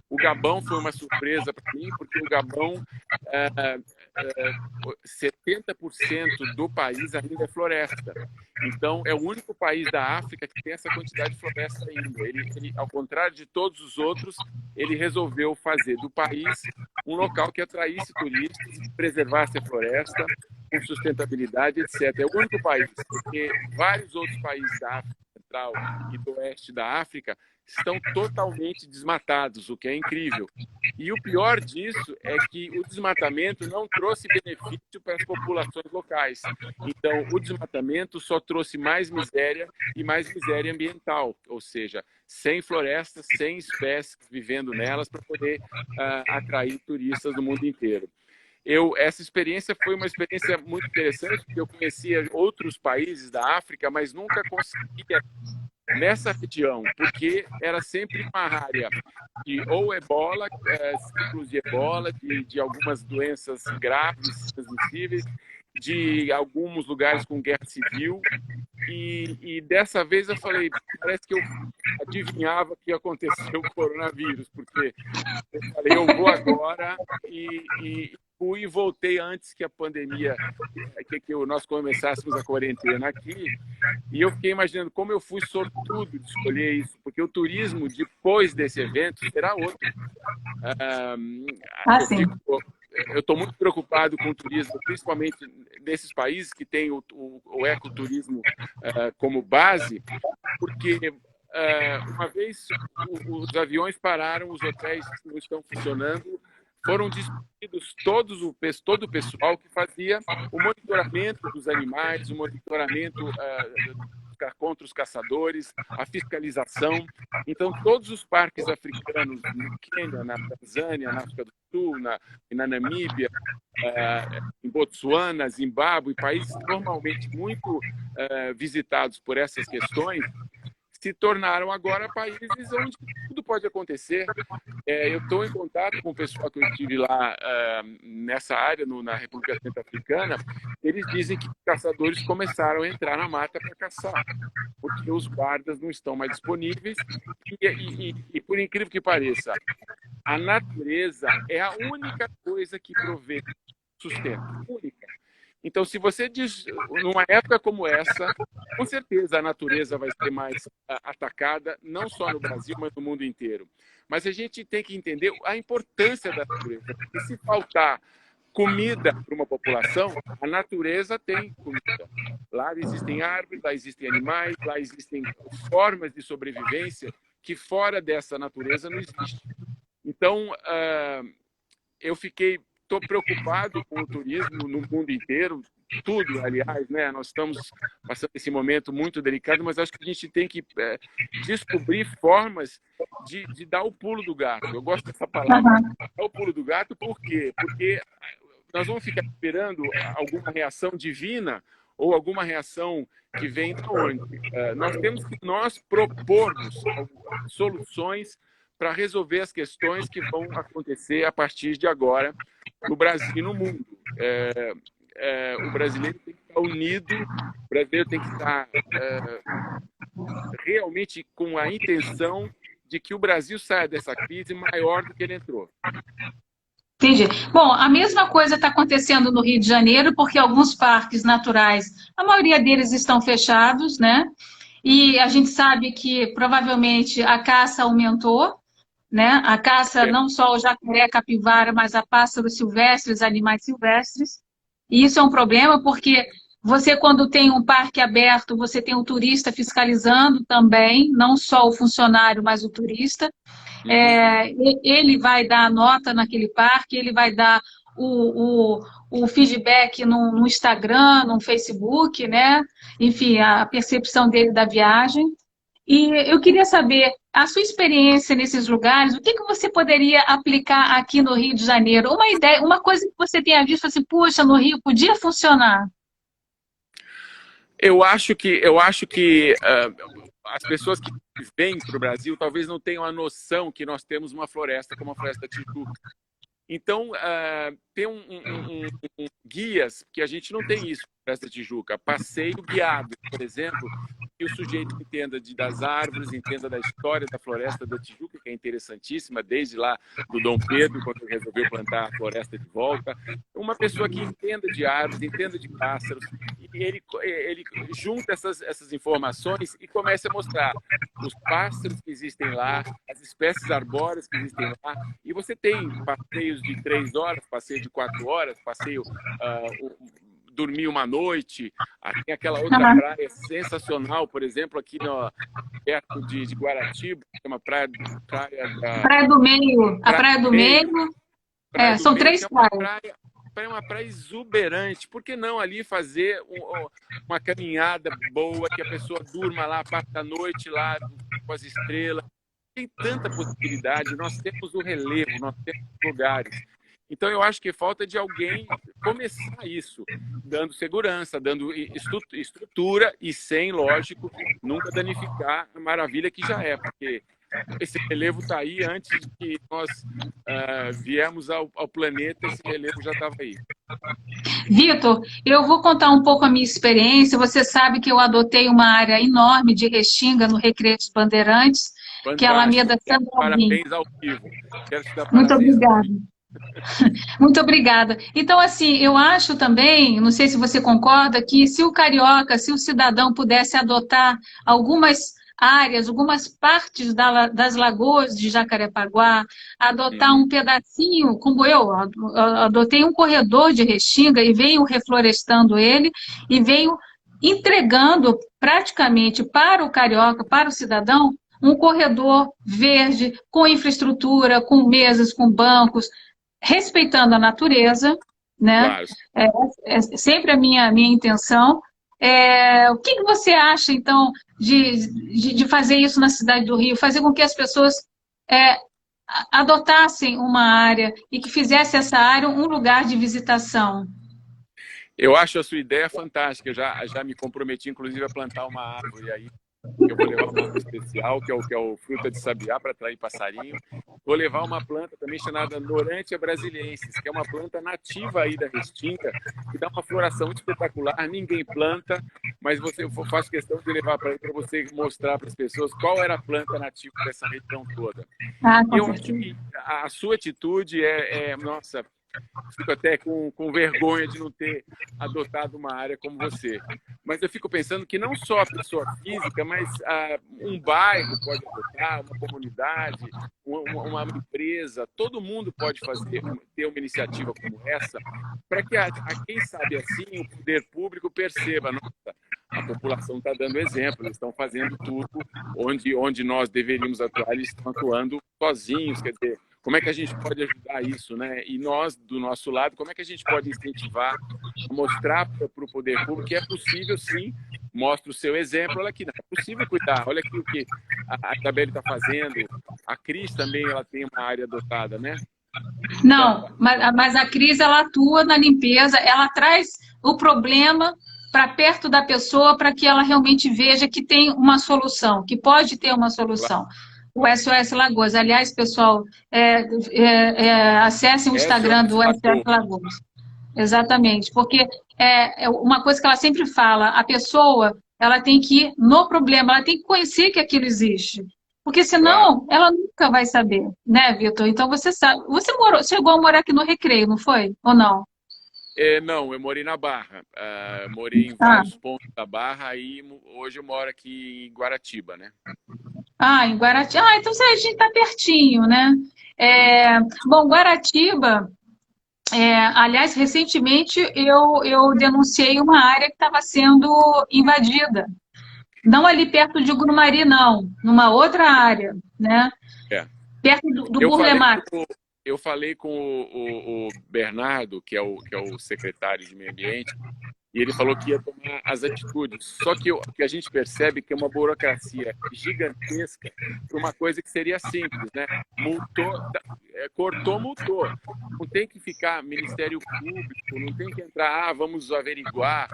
O Gabão foi uma surpresa para mim, porque o Gabão, 70% do país ainda é floresta. Então, é o único país da África que tem essa quantidade de floresta ainda. Ele, ao contrário de todos os outros, ele resolveu fazer do país um local que atraísse turistas, preservasse a floresta, com sustentabilidade, etc. É o único país, porque vários outros países da África Central e do Oeste da África estão totalmente desmatados, o que é incrível. E o pior disso é que o desmatamento não trouxe benefício para as populações locais. Então, o desmatamento só trouxe mais miséria e mais miséria ambiental, ou seja, sem florestas, sem espécies vivendo nelas para poder atrair turistas do mundo inteiro. Essa experiência foi uma experiência muito interessante, porque eu conhecia outros países da África, mas nunca conseguia nessa região, porque era sempre uma área de ou ebola, ciclos de ebola, de algumas doenças graves, transmissíveis, de alguns lugares com guerra civil. E dessa vez eu falei, parece que eu adivinhava que ia acontecer o coronavírus, porque eu falei, eu vou agora e fui e voltei antes que a pandemia, que nós começássemos a quarentena aqui. E eu fiquei imaginando como eu fui sortudo de escolher isso, porque o turismo depois desse evento será outro. Eu estou muito preocupado com o turismo, principalmente nesses países que têm o ecoturismo como base, porque uma vez os aviões pararam, os hotéis não estão funcionando, foram despedidos todo o pessoal que fazia o monitoramento dos animais, o monitoramento contra os caçadores, a fiscalização. Então, todos os parques africanos, no Quênia, na Tanzânia, na África do Sul, na Namíbia, em Botsuana, Zimbábue, países normalmente muito visitados por essas questões, se tornaram agora países onde tudo pode acontecer. Eu estou em contato com o pessoal que eu estive lá nessa área, na República Centro-Africana. Eles dizem que os caçadores começaram a entrar na mata para caçar, porque os guardas não estão mais disponíveis. E por incrível que pareça, a natureza é a única coisa que provê sustento. Única. Então, se você diz, numa época como essa, com certeza a natureza vai ser mais atacada, não só no Brasil, mas no mundo inteiro. Mas a gente tem que entender a importância da natureza. Porque se faltar comida para uma população, a natureza tem comida. Lá existem árvores, lá existem animais, lá existem formas de sobrevivência que fora dessa natureza não existe. Então, estou preocupado com o turismo no mundo inteiro, tudo, aliás, né? Nós estamos passando esse momento muito delicado, mas acho que a gente tem que descobrir formas de dar o pulo do gato. Eu gosto dessa palavra, dar o pulo do gato, por quê? Porque nós vamos ficar esperando alguma reação divina ou alguma reação que vem de onde? Nós temos que propormos soluções para resolver as questões que vão acontecer a partir de agora no Brasil e no mundo. O brasileiro tem que estar unido, o brasileiro tem que estar realmente com a intenção de que o Brasil saia dessa crise maior do que ele entrou. Entendi. Bom, a mesma coisa está acontecendo no Rio de Janeiro, porque alguns parques naturais, a maioria deles estão fechados, né? E a gente sabe que provavelmente a caça aumentou, né? A caça não só o jacaré, a capivara, mas a pássaros silvestres, animais silvestres. E isso é um problema porque você, quando tem um parque aberto, você tem o turista fiscalizando também, não só o funcionário, mas o turista. Ele vai dar a nota naquele parque, ele vai dar o feedback no Instagram, no Facebook, né? Enfim, a percepção dele da viagem. E eu queria saber, a sua experiência nesses lugares, o que que você poderia aplicar aqui no Rio de Janeiro? Uma ideia, uma coisa que você tenha visto assim, puxa, no Rio podia funcionar. Eu acho que as pessoas que vêm para o Brasil talvez não tenham a noção que nós temos uma floresta como a Floresta Tijuca. Então, tem guias, que a gente não tem isso na Floresta Tijuca. Passeio guiado, por exemplo, que o sujeito entenda das árvores, entenda da história da Floresta da Tijuca, que é interessantíssima, desde lá do Dom Pedro, quando ele resolveu plantar a floresta de volta. Uma pessoa que entenda de árvores, entenda de pássaros, e ele junta essas informações e começa a mostrar os pássaros que existem lá, as espécies arbóreas que existem lá, e você tem passeios de 3 horas, passeio de 4 horas, passeio dormir uma noite. Tem aquela outra praia sensacional, por exemplo, aqui perto de Guaratiba, que é uma praia da... Praia do Meio, a Praia do Meio, são 3 praias. É uma praia exuberante. Por que não ali fazer uma caminhada boa, que a pessoa durma lá, passa a noite lá com as estrelas? Tem tanta possibilidade, nós temos o relevo, nós temos lugares. Então, eu acho que falta de alguém começar isso, dando segurança, dando estrutura e sem, lógico, nunca danificar a maravilha que já é, porque esse relevo está aí antes de que nós viemos ao planeta, esse relevo já estava aí. Vitor, eu vou contar um pouco a minha experiência. Você sabe que eu adotei uma área enorme de Restinga no Recreio dos Bandeirantes, que é a Alameda Sandro Albim. Parabéns ao vivo. Quero te dar Muito parabéns. obrigada. Muito obrigada. Então, assim, eu acho também, não sei se você concorda, que se o carioca, se o cidadão pudesse adotar algumas áreas, algumas partes das lagoas de Jacarepaguá, adotar um pedacinho, como eu adotei um corredor de Restinga e venho reflorestando ele e venho entregando praticamente para o carioca, para o cidadão, um corredor verde, com infraestrutura, com mesas, com bancos, respeitando a natureza, né? Claro. É sempre a minha intenção. O que você acha, então, de fazer isso na cidade do Rio? Fazer com que as pessoas adotassem uma área e que fizesse essa área um lugar de visitação? Eu acho a sua ideia fantástica. Eu já me comprometi, inclusive, a plantar uma árvore aí. Eu vou levar uma árvore especial, que é o fruta de sabiá, para atrair passarinho. Vou levar uma planta também chamada Norantia brasiliensis, que é uma planta nativa aí da Restinga, que dá uma floração espetacular. Ninguém planta, mas eu faço questão de levar para você mostrar para as pessoas qual era a planta nativa dessa região toda. Eu acho que a sua atitude nossa, fico até com vergonha de não ter adotado uma área como você. Mas eu fico pensando que não só a pessoa física, mas um bairro pode adotar, uma comunidade, uma empresa, todo mundo pode ter uma iniciativa como essa, para que, quem sabe assim, o poder público perceba, nossa, a população está dando exemplo, eles estão fazendo tudo onde nós deveríamos atuar, eles estão atuando sozinhos, quer dizer, como é que a gente pode ajudar isso, né? E nós, do nosso lado, como é que a gente pode incentivar, mostrar para o poder público que é possível, sim, mostra o seu exemplo, olha aqui, não é possível cuidar, olha aqui o que a Isabelle está fazendo, a Cris também, ela tem uma área adotada, né? Não, mas a Cris, ela atua na limpeza, ela traz o problema para perto da pessoa para que ela realmente veja que tem uma solução, que pode ter uma solução. O SOS Lagoas. Aliás, pessoal, acessem o Instagram do SOS Lagoas. Exatamente, porque uma coisa que ela sempre fala, a pessoa ela tem que ir no problema, ela tem que conhecer que aquilo existe. Porque senão ela nunca vai saber, né, Vitor? Então você sabe. Você chegou a morar aqui no Recreio, não foi? Ou não? Não, eu morei na Barra. Morei em vários pontos da Barra e hoje eu moro aqui em Guaratiba, né? Em Guaratiba. Então a gente está pertinho, né? Bom, Guaratiba, aliás, recentemente eu denunciei uma área que estava sendo invadida. Não ali perto de Grumari, não. Numa outra área, né? Perto do Burle Marx. Eu falei com o Bernardo, que é o secretário de Meio Ambiente, E ele falou que ia tomar as atitudes. Só que o que a gente percebe que é uma burocracia gigantesca para uma coisa que seria simples, né? Multou, cortou, multou. Não tem que ficar Ministério Público, não tem que entrar, vamos averiguar.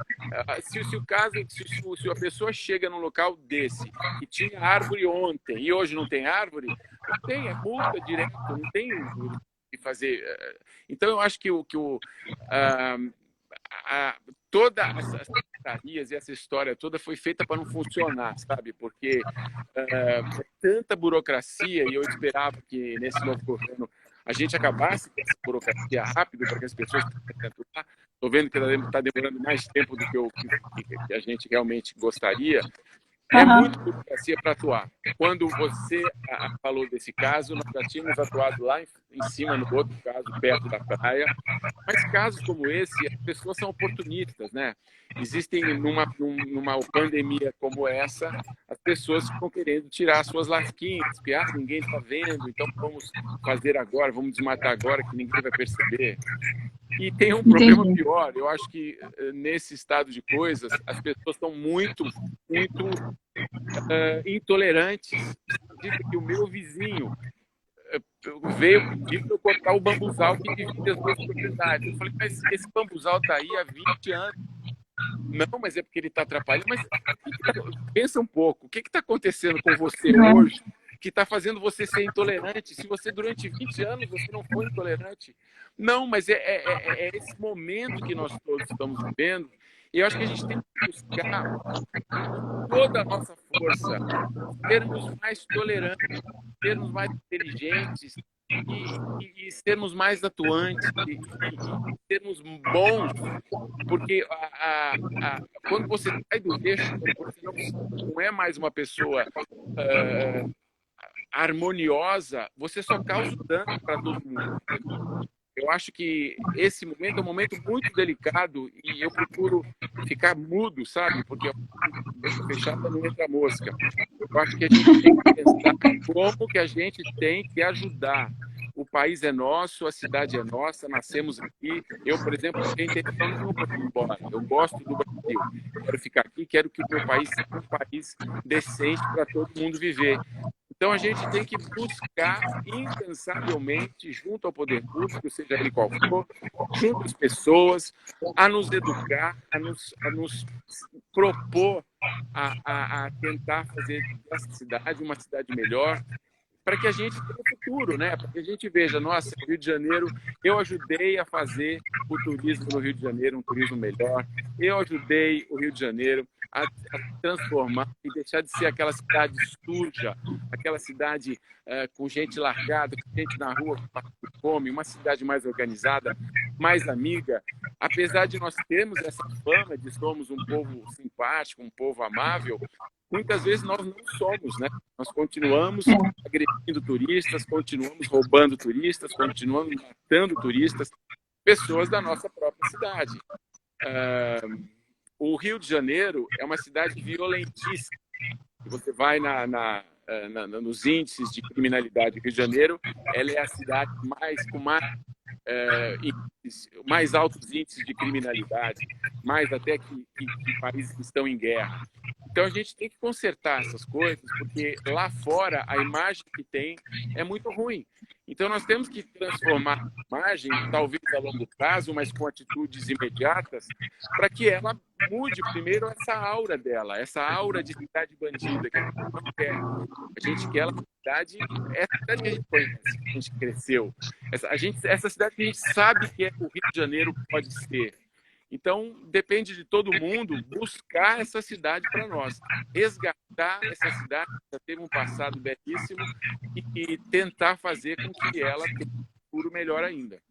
Se o caso, se a pessoa chega num local desse e tinha árvore ontem e hoje não tem árvore, não tem, é multa direto, não tem o que fazer. Então, eu acho que toda essas secretarias e essa história toda foi feita para não funcionar, sabe? Porque é tanta burocracia e eu esperava que nesse novo governo a gente acabasse com essa burocracia rápido para que as pessoas pudessem atuar. Estou vendo que está demorando mais tempo do que a gente realmente gostaria. É muita burocracia para atuar. Quando você falou desse caso, nós já tínhamos atuado lá em cima, no outro caso, perto da praia. Mas casos como esse, as pessoas são oportunistas, né? Existem, numa pandemia como essa, as pessoas ficam querendo tirar suas lasquinhas, porque ninguém está vendo, então vamos fazer agora, vamos desmatar agora, que ninguém vai perceber. E tem um problema pior. Eu acho que nesse estado de coisas, as pessoas estão muito intolerantes. Diz que o meu vizinho veio pedir para eu cortar o bambuzal que divide as duas propriedades. Eu falei, mas esse bambuzal está aí há 20 anos. Não, mas é porque ele está atrapalhando. Mas pensa um pouco, o que está acontecendo com você hoje que está fazendo você ser intolerante? Se você durante 20 anos você não foi intolerante. Não, mas é esse momento que nós todos estamos vivendo. E eu acho que a gente tem que buscar toda a nossa força, sermos mais tolerantes, sermos mais inteligentes e sermos mais atuantes e sermos bons, porque quando você sai do eixo, você não é mais uma pessoa harmoniosa, você só causa dano para todo mundo. Eu acho que esse momento é um momento muito delicado e eu procuro ficar mudo, sabe? Porque boca fechada não entra mosca. Eu acho que a gente tem que pensar como que a gente tem que ajudar. O país é nosso, a cidade é nossa, nascemos aqui. Eu, por exemplo, não tenho intenção nenhuma de ir embora. Eu gosto do Brasil. Quero ficar aqui, quero que o meu país seja um país decente para todo mundo viver. Então, a gente tem que buscar incansavelmente, junto ao poder público, seja ele qual for, junto às pessoas, a nos educar, a nos propor a tentar fazer dessa cidade uma cidade melhor, para que a gente tenha um futuro, né? Para que a gente veja, nossa, Rio de Janeiro, eu ajudei a fazer o turismo no Rio de Janeiro um turismo melhor, eu ajudei o Rio de Janeiro a transformar e deixar de ser aquela cidade suja, aquela cidade com gente largada, com gente na rua que come, uma cidade mais organizada, mais amiga. Apesar de nós termos essa fama de somos um povo simpático, um povo amável, muitas vezes nós não somos, né? Nós continuamos agredindo turistas, continuamos roubando turistas, continuamos matando turistas, pessoas da nossa própria cidade. O Rio de Janeiro é uma cidade violentíssima. Você vai nos índices de criminalidade do Rio de Janeiro, ela é a cidade com mais altos índices de criminalidade, mais até que países que estão em guerra. Então a gente tem que consertar essas coisas, porque lá fora a imagem que tem é muito ruim. Então nós temos que transformar a imagem, talvez a longo prazo, mas com atitudes imediatas, para que ela mude primeiro essa aura dela, essa aura de cidade bandida que a gente não quer. A gente quer ela uma cidade, essa cidade que a gente conhece, que a gente cresceu, essa cidade que a gente sabe que o Rio de Janeiro pode ser. Então, depende de todo mundo buscar essa cidade para nós, resgatar essa cidade que já teve um passado belíssimo e tentar fazer com que ela tenha um futuro melhor ainda.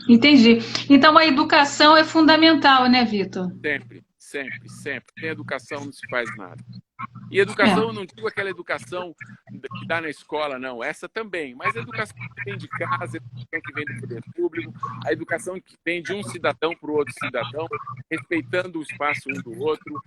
Entendi. Então, a educação é fundamental, né, Vitor? Sempre, sempre, sempre. Sem educação não se faz nada. E educação, eu não digo aquela educação que dá na escola, não. Essa também. Mas a educação que vem de casa, a educação que vem do poder público, a educação que vem de um cidadão para o outro cidadão, respeitando o espaço um do outro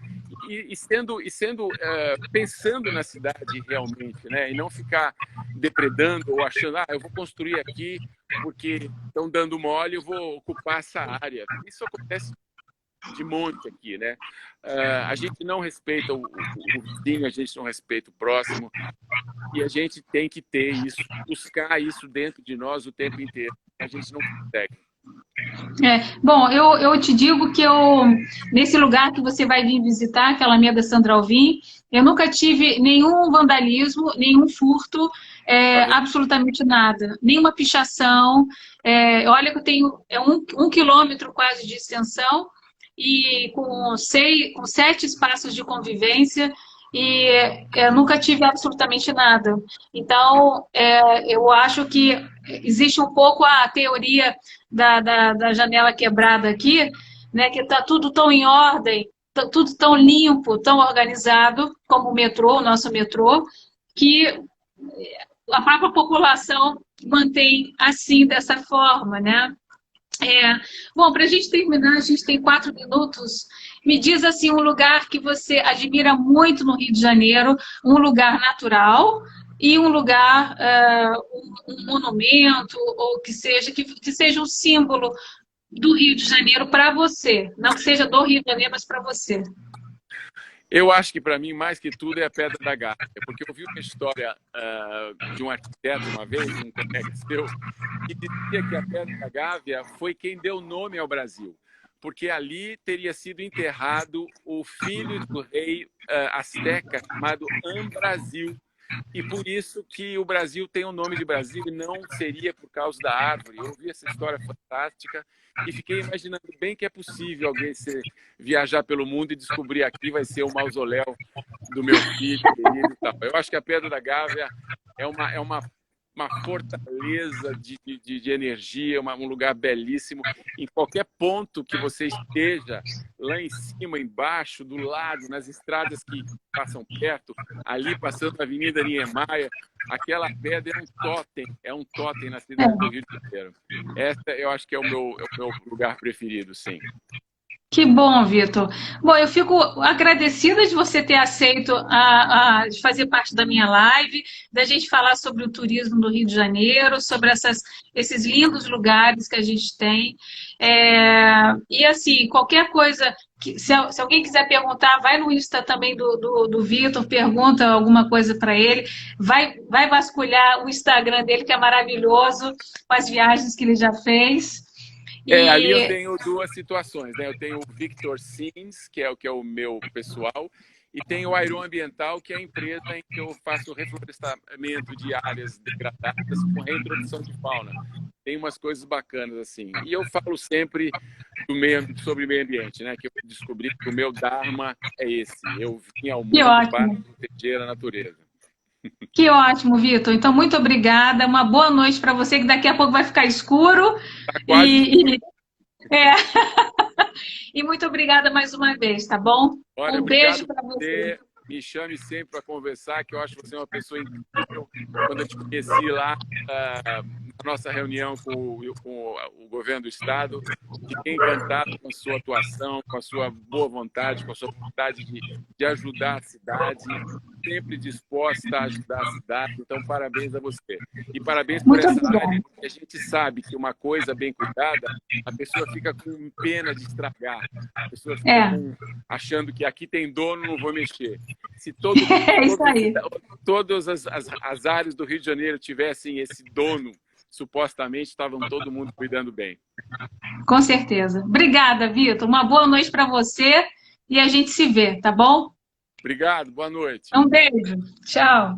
pensando na cidade realmente, né? E não ficar depredando ou achando, eu vou construir aqui porque estão dando mole, eu vou ocupar essa área. Isso acontece de monte aqui, né? A gente não respeita o vizinho, a gente não respeita o próximo, e a gente tem que ter isso, buscar isso dentro de nós o tempo inteiro. A gente não consegue. Bom, eu te digo que nesse lugar que você vai vir visitar, que é a Alameda Sandra Alvim, eu nunca tive nenhum vandalismo, nenhum furto, Tá vendo? absolutamente nada, nenhuma pichação. Olha que eu tenho um quilômetro quase de extensão e com 7 espaços de convivência e eu nunca tive absolutamente nada. Então, eu acho que existe um pouco a teoria da janela quebrada aqui, né, que está tudo tão em ordem, tudo tão limpo, tão organizado, como o nosso metrô, que a própria população mantém assim, dessa forma, né? Bom, para a gente terminar, a gente tem 4 minutos. Me diz assim um lugar que você admira muito no Rio de Janeiro, um lugar natural e um lugar, um monumento, ou que seja um símbolo do Rio de Janeiro para você. Não que seja do Rio de Janeiro, mas para você. Eu acho que, para mim, mais que tudo, é a Pedra da Gávea, porque eu vi uma história de um arquiteto, uma vez, um colega seu, que dizia que a Pedra da Gávea foi quem deu nome ao Brasil, porque ali teria sido enterrado o filho do rei asteca chamado Ambrasil, e por isso que o Brasil tem o nome de Brasil e não seria por causa da árvore. Eu ouvi essa história fantástica e fiquei imaginando bem que é possível alguém viajar pelo mundo e descobrir aqui vai ser o mausoléu do meu filho querido e tal. Eu acho que a Pedra da Gávea é uma fortaleza de energia, um lugar belíssimo. Em qualquer ponto que você esteja, lá em cima, embaixo, do lado, nas estradas que passam perto, ali passando a Avenida Niemeyer, aquela pedra é um totem na cidade do Rio de Janeiro. Essa eu acho que é o meu lugar preferido, sim. Que bom, Vitor. Bom, eu fico agradecida de você ter aceito de fazer parte da minha live, da gente falar sobre o turismo do Rio de Janeiro, sobre esses lindos lugares que a gente tem. E assim, qualquer coisa, se alguém quiser perguntar, vai no Insta também do Vitor, pergunta alguma coisa para ele, vai vasculhar o Instagram dele, que é maravilhoso, com as viagens que ele já fez. Ali eu E tenho duas situações, né? Eu tenho o Victor Sims, que é o meu pessoal, e tenho o Iron Ambiental, que é a empresa em que eu faço reflorestamento de áreas degradadas com reintrodução de fauna. Tem umas coisas bacanas assim. E eu falo sempre sobre meio ambiente, né? Que eu descobri que o meu dharma é esse. Eu vim ao que mundo para ótimo. proteger a natureza. Que ótimo, Vitor. Então, muito obrigada. Uma boa noite para você, que daqui a pouco vai ficar escuro. Está quase E, escuro. e, é, e muito obrigada mais uma vez, tá bom? Olha, Um beijo obrigado por para você. você. Me chame sempre para conversar, que eu acho você uma pessoa incrível. Quando eu te conheci lá na nossa reunião com o governo do estado, fiquei encantado com a sua atuação, com a sua boa vontade, com a sua vontade de ajudar a cidade, sempre disposta a ajudar a cidade. Então, parabéns a você. E parabéns por Muito essa área, obrigada. porque a gente sabe que uma coisa bem cuidada, a pessoa fica com pena de estragar. A pessoa fica É, achando que aqui tem dono, não vou mexer. Se é isso aí. todas as áreas do Rio de Janeiro tivessem esse dono, supostamente estavam todo mundo cuidando bem. Com certeza. Obrigada, Vitor. Uma boa noite para você e a gente se vê, tá bom? Obrigado, boa noite. Um beijo. Tchau.